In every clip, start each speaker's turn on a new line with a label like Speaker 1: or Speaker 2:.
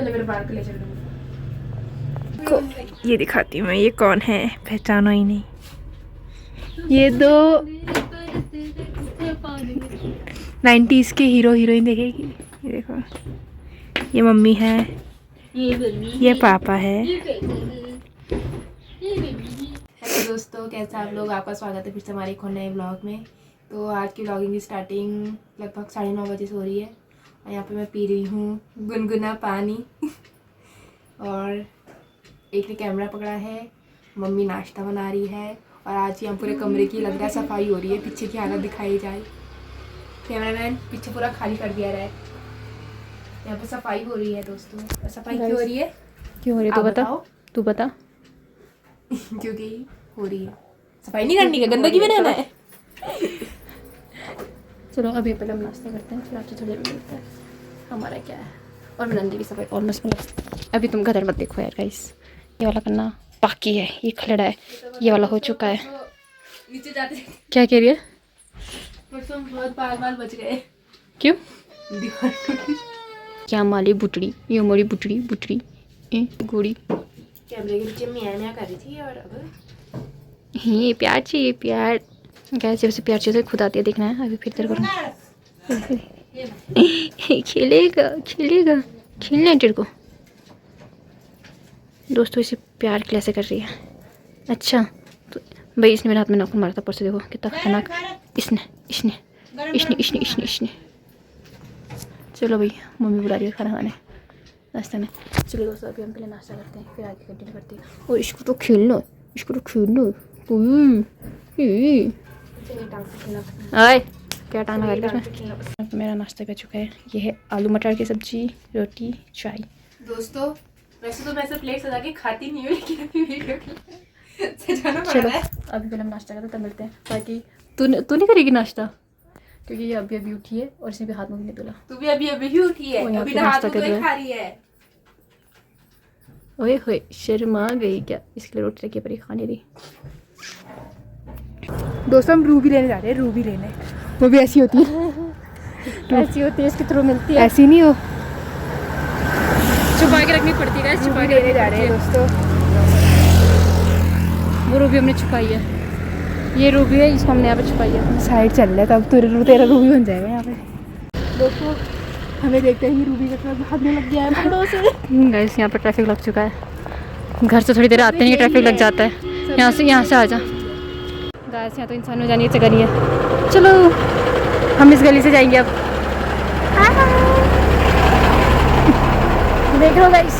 Speaker 1: पहले मेरे बाल को ले चलो को। ये दिखाती हूँ मैं, ये कौन है, पहचाना ही नहीं। ये दो 90s के हीरो हीरोइन देखेगी। ये देखो, ये मम्मी है, ये पापा है। हेलो दोस्तों, कैसे आप लोग? आपका स्वागत है फिर से हमारे एक और नए ब्लॉग में। तो आज की ब्लॉगिंग की स्टार्टिंग लगभग 9:30 बजे से हो रही है और यहाँ पे मैं पी रही हूँ गुनगुना पानी और एक ने कैमरा पकड़ा है, मम्मी नाश्ता बना रही है और आज यहाँ पूरे कमरे की लग रहा है सफाई हो रही है। पीछे की हालत दिखाई जाए, कैमरामैन पीछे पूरा खाली कर दिया रहा है। यहाँ पे सफाई हो रही है दोस्तों। सफाई क्यों हो रही है?
Speaker 2: क्यों हो रही है तो बता, तू बता।
Speaker 1: क्योंकि हो रही है, सफाई नहीं करनी है, गंदगी में रहना है।
Speaker 2: चलो अभी पहले हम नाश्ता करते हैं, फिर आपसे थोड़ी देर मिलता है हमारा क्या है। और नंदी की सफाई ऑलमोस्ट मतलब अभी तुम घर मत देखो यार गाइस, ये वाला करना बाकी है, ये खलड़ा है, ये वाला हो चुका है।
Speaker 1: नीचे जाते
Speaker 2: क्या कह रही है?
Speaker 1: बहुत बाल बच गए।
Speaker 2: क्यों? क्या माली बुटड़ी, ये मोरी बुटड़ी बुटड़ी गोड़ी
Speaker 1: कैमरे के नीचे मियाँ कर रही थी और अब
Speaker 2: ये प्यार चाहिए, प्यार कैसे वैसे प्यार चाहिए खुद आती है, देखना है अभी फिर तेरे को। खेलेगा खेलेगा, खेलना है तेरे को। दोस्तों इसे प्यार कैसे कर रही है। अच्छा तो भाई इसने मेरे हाथ में नाखून मारा था परसों, देखो कितना खतरनाक। इसने इसने इसने इसने इसने इसने चलो भाई मम्मी बुला रही है खाना खाने नाश्ता में। चलो दोस्तों अभी हम पहले नाश्ता करते हैं फिर आगे कंटिन्यू करते हैं। और इसको तो खेलना, इसको तो खेलना। आए क्या टांग लगा रही है? मेरा नाश्ता कर चुका है, ये है आलू मटर की सब्जी, रोटी, चाय।
Speaker 1: दोस्तों वैसे तो मैं ऐसे प्लेट सजा के खाती नहीं हूँ, लेकिन अभी वीडियो के लिए सजाना पड़
Speaker 2: चलो
Speaker 1: रहा है।
Speaker 2: अभी पहले हम नाश्ता करते हैं तब मिलते हैं। बाकी तू नहीं करेगी नाश्ता क्योंकि ये अभी अभी उठी है और इसने भी हाथ मुँह नहीं धुला।
Speaker 1: तू भी अभी अभी ही उठी है, अभी नाश्ता कर खा रही है।
Speaker 2: ओए होए शर्मा गई क्या? इसके लिए रोटी रखी पर खाने दी।
Speaker 1: दोस्तों हम रूबी लेने जा रहे हैं, रूबी लेने। वो भी ऐसी होती है
Speaker 2: ऐसी होती है, इसके थ्रू मिलती है।
Speaker 1: ऐसी नहीं हो,
Speaker 2: छुपा के रखनी पड़ती है, छुपा के
Speaker 1: लेने जा रहे हैं दोस्तों।
Speaker 2: वो रूबी हमने छुपाई है, ये रूबी है, इसको हमने यहाँ पे छुपाई है।
Speaker 1: साइड चल रहा है तब तेरा रूबी बन जाएगा यहाँ पे। दोस्तों हमें देखते ही रूबी का तरफ भागने लग गया है पकड़ों से।
Speaker 2: गाइस यहाँ पर ट्रैफिक लग चुका है, घर से थोड़ी देर आते नहीं ट्रैफिक लग जाता है। यहाँ से आ जा गाइस, यहाँ तो इंसान में जाने की जगह नहीं है। चलो हम इस गली से जाएंगे अब। देख लो गाइस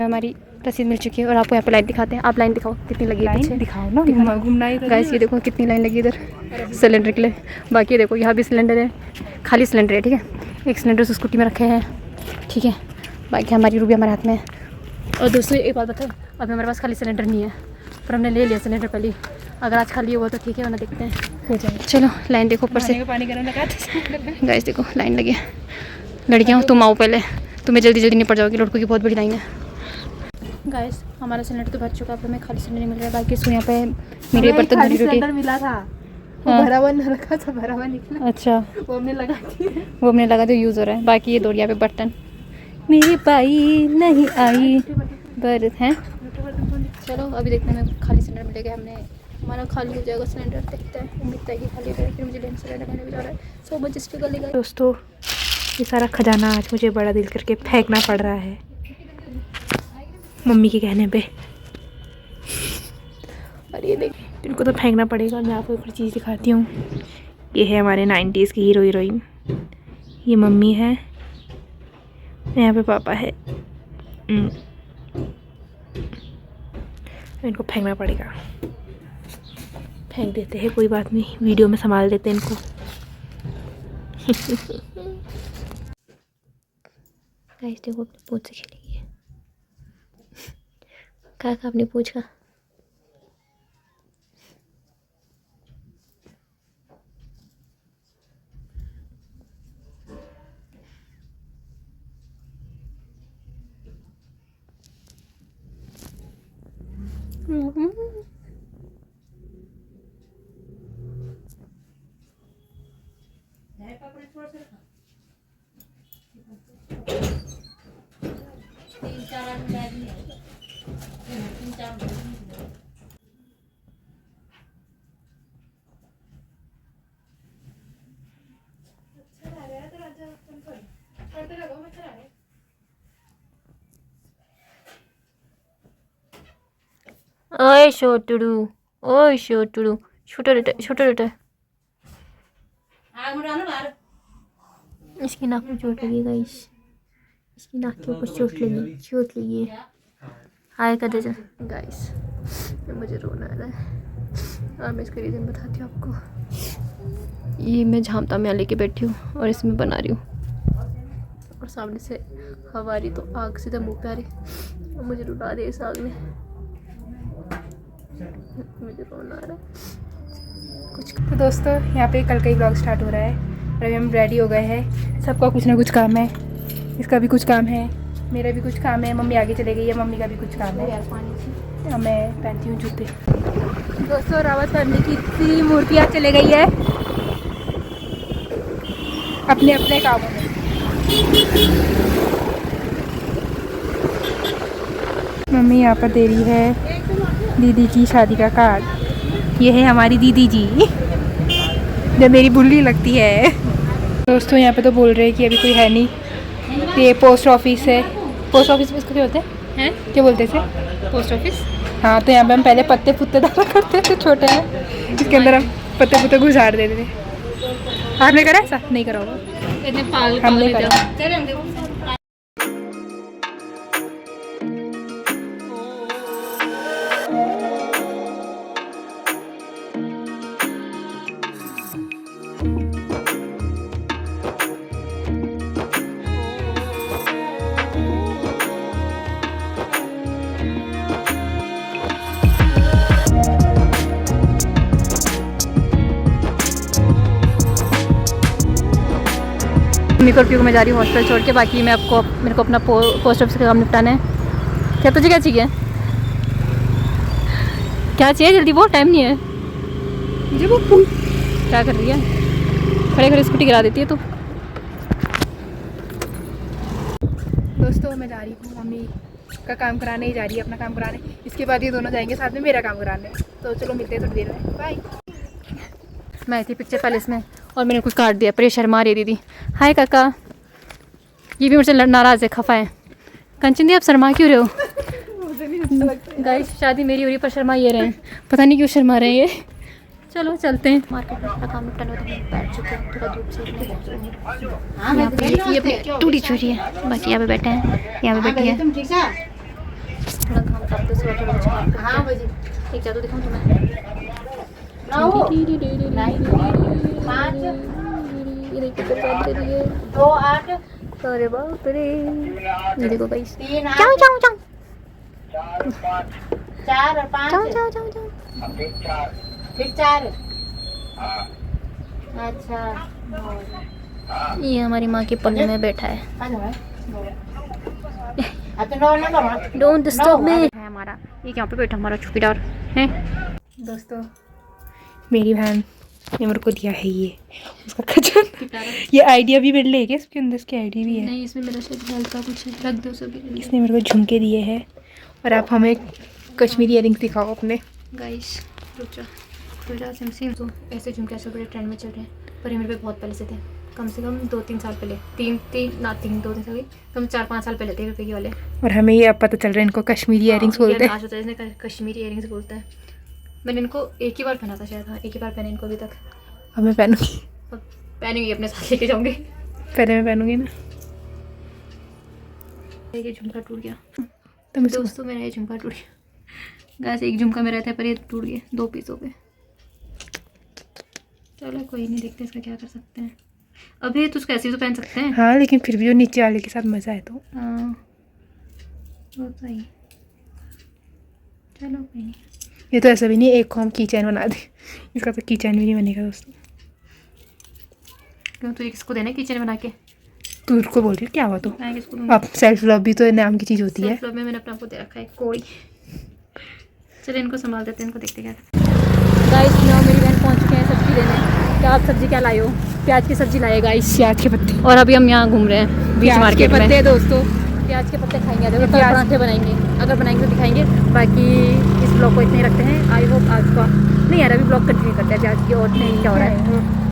Speaker 2: हमारी रसीद मिल चुकी है और आपको यहाँ पे लाइन दिखाते हैं। आप लाइन दिखाओ कितनी लगी है पीछे,
Speaker 1: दिखाओ ना, घूमना ही
Speaker 2: गाइस। ये देखो कितनी लाइन लगी इधर सिलेंडर के लिए। बाकी देखो यहाँ भी सिलेंडर है, खाली सिलेंडर है, ठीक है। एक सिलेंडर उस स्कूटी में रखे हैं, ठीक है। बाकी हमारी रूबी हमारे हाथ में है। और दोस्तों एक बात बताओ, अभी हमारे पास खाली सिलेंडर नहीं है पर हमने ले लिया सिलेंडर पहले। अगर आज खाली हुआ तो ठीक है, वरना देखते हैं हो जाए। चलो लाइन देखो ऊपर से,
Speaker 1: पानी गर्म लगा
Speaker 2: गाइस देखो लाइन लगी है। लड़कियाँ तुम आओ पहले, तुम्हें जल्दी जल्दी निपट जाओगी, लड़कों की बहुत बड़ी लाइन है। गाइस हमारा सिलेंडर तो भर चुका है, हमें खाली सिलेंडर नहीं मिल रहा है। बाकी इसको यहाँ पे मेरे बर्तन धुली रोटी
Speaker 1: मिला था, भरा हुआ न रखा था, भरा हुआ निकला।
Speaker 2: अच्छा
Speaker 1: वो हमने
Speaker 2: लगा दिया, यूज़ हो रहा है। बाकी ये दो यहाँ पे बर्तन मेरी पाई नहीं आई बर्त हैं। चलो अभी देखते हैं हमें खाली सिलेंडर मिलेगा। हमारा खाली हो जाएगा सिलेंडर, देखते हैं। उम्मीद है कि खाली रहेगा, फिर मुझे सिलेंडर लेने भी जा रहा है। सो बजे इसके गले गए।
Speaker 1: दोस्तों ये सारा खजाना आज मुझे बड़ा दिल करके फेंकना पड़ रहा है मम्मी के कहने पे। और ये देखिए इनको तो फेंकना पड़ेगा। मैं आपको एक चीज़ दिखाती हूँ, ये है हमारे 90s की हीरो हीरोइन, ये मम्मी है, यहाँ पे पापा है। इनको फेंकना पड़ेगा, फेंक देते हैं, कोई बात नहीं, वीडियो में संभाल देते हैं इनको।
Speaker 2: गाइस देखो अपनी पूछ से खेलेगी क्या अपनी पूछ का। ओए छोटू, ओए छोटू, छोटा बेटा, छोटा बेटा। इसकी नाक में चोट लगी गाइस, इसकी नाक के ऊपर चोट लगी है। हाय कर दे गाइस, मुझे रोना आ रहा है और मैं इसका रीज़न बताती हूँ आपको। ये मैं झामता में लेके बैठी हूँ और इसमें बना रही हूँ और सामने से हवा आ रही तो आग सीधा मुँह पे आ रही और मुझे रुला रही है इस आग ने। मुझे रोना आ रहा है कुछ।
Speaker 1: तो दोस्तों यहाँ पे कल का ही ब्लॉग स्टार्ट हो रहा है और अभी हम रेडी हो गए हैं। सबका कुछ ना कुछ काम है, इसका भी कुछ काम है, मेरा भी कुछ काम है, मम्मी आगे चले गई है, मम्मी का भी कुछ काम है। मैं पहनती हूँ जूते। दोस्तों रावत फैमिली की इतनी मूर्तियाँ चले गई है अपने अपने कामों में। मम्मी यहाँ पर दे रही है दीदी की शादी का कार्ड। ये है हमारी दीदी जी जो मेरी बुल्ली लगती है। दोस्तों यहाँ पे तो बोल रहे हैं कि अभी कोई है नहीं, ये पोस्ट ऑफिस है। पोस्ट ऑफिस में इसको क्या बोलते हैं, क्या बोलते हैं?
Speaker 2: Post office.
Speaker 1: हाँ, तो यहाँ पे हम पहले पत्ते पुत्ते डाला करते थे, छोटे हैं इसके अंदर हम पत्ते पुत्ते गुजार देते थे। आपने करा ऐसा? नहीं करा होगा, हमने करा।
Speaker 2: मम्मी को मैं जा रही हूँ हॉस्टल छोड़ के। बाकी मेरे को अपना पोस्ट ऑफिस का काम निपटाना है। क्या तुझे क्या चाहिए? क्या चाहिए जल्दी बोल, टाइम नहीं है मुझे। वो क्या कर रही है? खड़े खड़े स्कूटी गिरा देती है तू।
Speaker 1: दोस्तों मैं जा रही हूँ मम्मी का काम कराने ही जा रही है, अपना काम कराने। इसके बाद ये दोनों जाएंगे साथ में मेरा काम कराने। तो चलो मिलते हैं थोड़ी देर में, बाय।
Speaker 2: मैं थी पिक्चर पैलेस में और मैंने कुछ काट दिया। प्रेशर मारे दीदी। हाय काका, ये भी मुझसे नाराज़ है, खफा है। कंचन दी आप शर्मा क्यों रहे हो? गाइस शादी मेरी हो रही पर शर्मा ये रहे हैं, पता नहीं क्यों शर्मा रहे हैं ये। चलो चलते हैं मार्केट में, अपना काम निपटाने में बैठ चुके हैं। थोड़ा धूप से यहाँ पे ये अपनी टूटी छोटी है, बाकी यहाँ पे बैठे हैं, यहाँ पे बैठी है। थोड़ा काम करते से थोड़ा कुछ काम करते हैं। एक जादू दिखाऊँ तुम्हें। अरे बाप रे, ये देखो गाइस। जाओ जाओ जाओ
Speaker 3: चार और पाँच,
Speaker 2: जाओ जाओ जाओ जाओ।
Speaker 3: फिर चार। अच्छा,
Speaker 2: ये हमारी माँ के पल्ले में बैठा है। Don't disturb me. है हमारा ये यहाँ पे बैठा हमारा चौकीदार है।
Speaker 1: दोस्तों मेरी बहन ने मेरे को दिया है ये उसका खजाना। ये आइडिया भी मिल लेगी इसके अंदर, इसकी आइडिया भी है।
Speaker 2: नहीं, इसमें मेरा शायद हल्का कुछ रख दो सभी।
Speaker 1: इसने मेरे को झुमके दिए हैं और आप हमें कश्मीरी इयरिंग्स दिखाओ अपने।
Speaker 2: गाइस रुक जा सिम तो ऐसे झुमके आजकल बड़े ट्रेंड में चल रहे हैं, पर ये मेरे पे बहुत पहले से थे। कम से कम 2-3 साल पहले, 2-3 साल, कम 4-5 साल पहले थे रुपये के वाले।
Speaker 1: और हमें ये अब पता चल रहा है इनको कश्मीरी इयरिंग्स बोलते हैं।
Speaker 2: आज होता है इसने कश्मीरी इयरिंग्स बोलते हैं। मैंने इनको एक ही बार पहना था शायद। हाँ, एक ही बार पहने इनको अभी तक।
Speaker 1: अब मैं पहनूंगी,
Speaker 2: पहनूंगी अपने साथ लेके जाऊंगी।
Speaker 1: पहले मैं पहनूंगी ना।
Speaker 2: ये झुमका टूट गया
Speaker 1: तो मैं
Speaker 2: दोस्तों, मेरा ये झुमका टूट गया। गैस एक झुमका मेरा था पर ये टूट गया 2 पीसों पे। चलो कोई नहीं, देखते इसका क्या कर सकते हैं। अभी तो उसको ऐसे ही तो पहन सकते हैं।
Speaker 1: हाँ, लेकिन फिर भी जो नीचे वाले के साथ मज़ा है तो।
Speaker 2: हाँ वो सही। चलो कोई नहीं।
Speaker 1: ये तो ऐसा भी नहीं एक को हम की चैन बना दे, इसका तो की चैन भी नहीं बनेगा दोस्तों।
Speaker 2: क्यों तुझे किसको देना है किचन बना के?
Speaker 1: तू उसको बोल रही है क्या हुआ? तो
Speaker 2: मैं किसको दूंगी?
Speaker 1: अब सेल्फ लव भी तो नाम की चीज़ होती है।
Speaker 2: सेल्फ लव में मैंने अपने आप को दे रखा है कोड़ी। चलिए इनको संभाल देते हैं, इनको देखते क्या। गाइस नाउ मेरी बहन पहुंच चुके हैं सब्जी लेने। क्या आप सब्जी क्या लाए हो? प्याज की सब्जी लाए गाइस, प्याज के पत्ते। और अभी हम यहाँ घूम रहे हैं बीच मार्केट में।
Speaker 1: पत्ते दोस्तों,
Speaker 2: प्याज के पत्ते खाएंगे, देखो कल पराठे बनाएंगे, अगर बनाएंगे तो दिखाएंगे। बाकी इस ब्लॉग को इतने ही रखते हैं। आई होप आज का नहीं यार, अभी ब्लॉग कंटिन्यू करते हैं प्याज की और नहीं क्या हो रहा है।